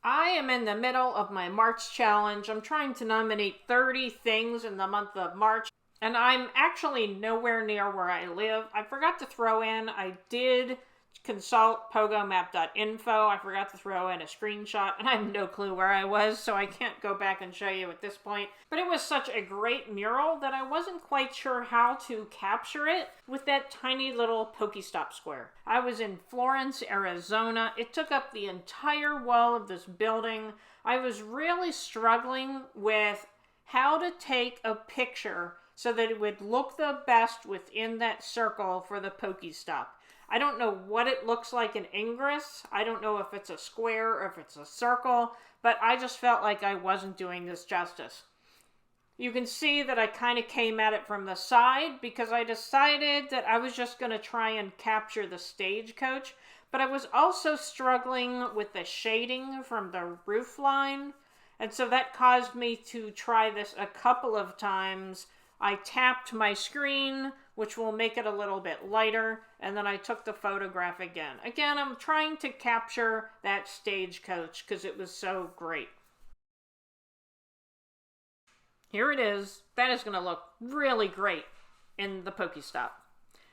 I am in the middle of my March challenge. I'm trying to nominate 30 things in the month of March, and I'm actually nowhere near where I live. I forgot to throw in, I did consult pogomap.info. I forgot to throw in a screenshot, and I have no clue where I was, so I can't go back and show you at this point. But it was such a great mural that I wasn't quite sure how to capture it with that tiny little Pokestop square. I was in Florence, Arizona. It took up the entire wall of this building. I was really struggling with how to take a picture so that it would look the best within that circle for the Pokestop. I don't know what it looks like in Ingress. I don't know if it's a square or if it's a circle, but I just felt like I wasn't doing this justice. You can see that I kind of came at it from the side because I decided that I was just going to try and capture the stagecoach, but I was also struggling with the shading from the roof line, and so that caused me to try this a couple of times. I tapped my screen, which will make it a little bit lighter, and then I took the photograph again. Again, I'm trying to capture that stagecoach because it was so great. Here it is. That is going to look really great in the Pokestop.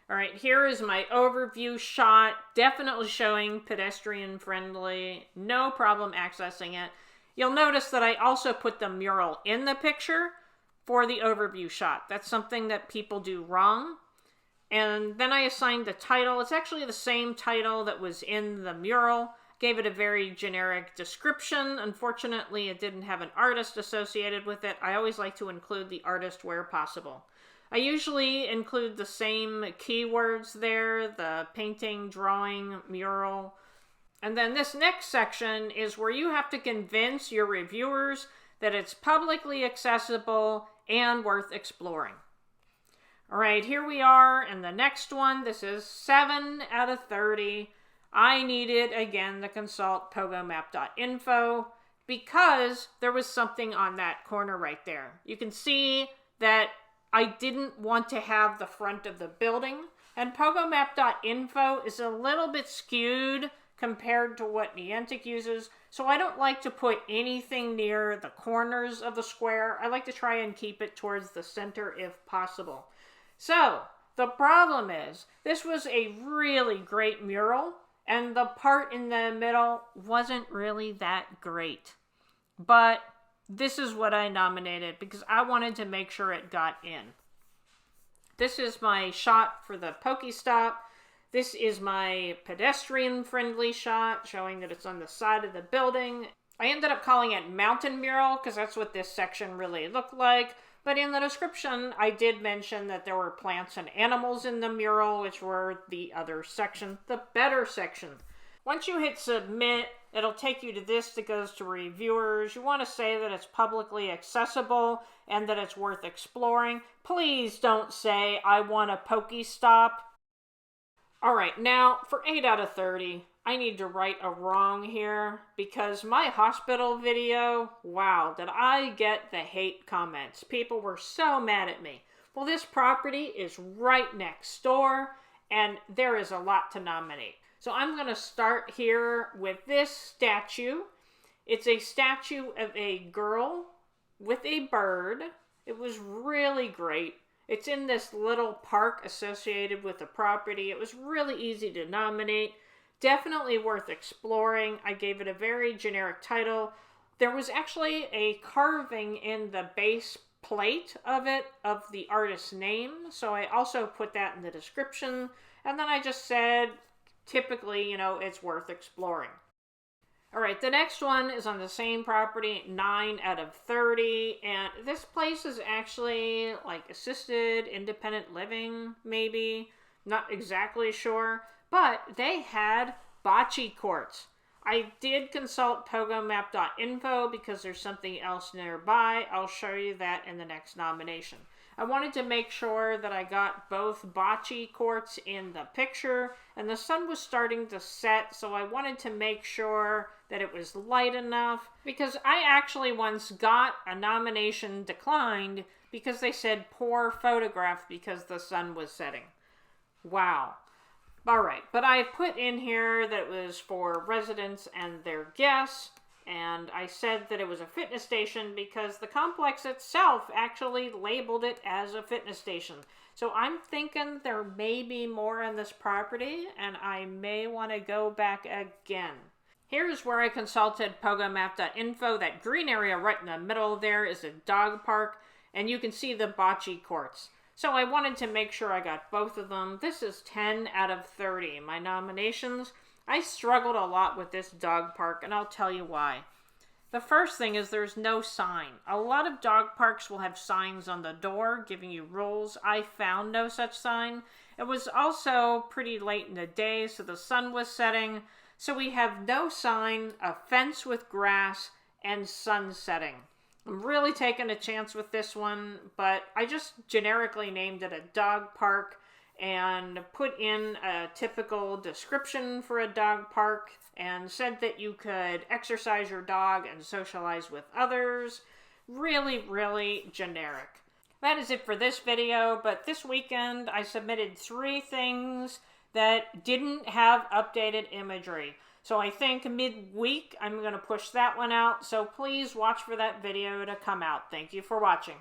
All right, here is my overview shot, definitely showing pedestrian friendly, no problem accessing it. You'll notice that I also put the mural in the picture for the overview shot. That's something that people do wrong. And then I assigned the title. It's actually the same title that was in the mural. Gave it a very generic description. Unfortunately, it didn't have an artist associated with it. I always like to include the artist where possible. I usually include the same keywords there, the painting, drawing, mural. And then this next section is where you have to convince your reviewers that it's publicly accessible and worth exploring. All right, here we are in the next one. This is 7 out of 30. I needed, again, to consult pogomap.info because there was something on that corner right there. You can see that I didn't want to have the front of the building, and pogomap.info is a little bit skewed compared to what Niantic uses, so I don't like to put anything near the corners of the square. I like to try and keep it towards the center if possible. So, the problem is, this was a really great mural, and the part in the middle wasn't really that great. But this is what I nominated because I wanted to make sure it got in. This is my shot for the Pokestop. This is my pedestrian-friendly shot, showing that it's on the side of the building. I ended up calling it Mountain Mural, because that's what this section really looked like. But in the description, I did mention that there were plants and animals in the mural, which were the other section, the better section. Once you hit submit, it'll take you to this that goes to reviewers. You want to say that it's publicly accessible and that it's worth exploring. Please don't say, I want a Pokestop. Alright, now for 8 out of 30, I need to right a wrong here because my hospital video, wow, did I get the hate comments. People were so mad at me. Well, this property is right next door and there is a lot to nominate. So I'm going to start here with this statue. It's a statue of a girl with a bird. It was really great. It's in this little park associated with the property. It was really easy to nominate. Definitely worth exploring. I gave it a very generic title. There was actually a carving in the base plate of it, of the artist's name. So I also put that in the description. And then I just said, typically, it's worth exploring. All right, the next one is on the same property, 9 out of 30, and this place is actually like assisted independent living, maybe, not exactly sure, but they had bocce courts. I did consult pogomap.info because there's something else nearby. I'll show you that in the next nomination. I wanted to make sure that I got both bocce courts in the picture, and the sun was starting to set, so I wanted to make sure that it was light enough, because I actually once got a nomination declined because they said poor photograph because the sun was setting. Wow. All right, but I put in here that it was for residents and their guests. And I said that it was a fitness station because the complex itself actually labeled it as a fitness station. So I'm thinking there may be more on this property, and I may want to go back again. Here's where I consulted pogomap.info. That green area right in the middle there is a dog park, and you can see the bocce courts. So I wanted to make sure I got both of them. This is 10 out of 30. My nominations, I struggled a lot with this dog park, and I'll tell you why. The first thing is there's no sign. A lot of dog parks will have signs on the door giving you rules. I found no such sign. It was also pretty late in the day, so the sun was setting. So we have no sign, a fence with grass, and sun setting. I'm really taking a chance with this one, but I just generically named it a dog park and put in a typical description for a dog park and said that you could exercise your dog and socialize with others. Really, really generic. That is it for this video, but this weekend I submitted 3 things that didn't have updated imagery. So I think midweek I'm going to push that one out, so please watch for that video to come out. Thank you for watching.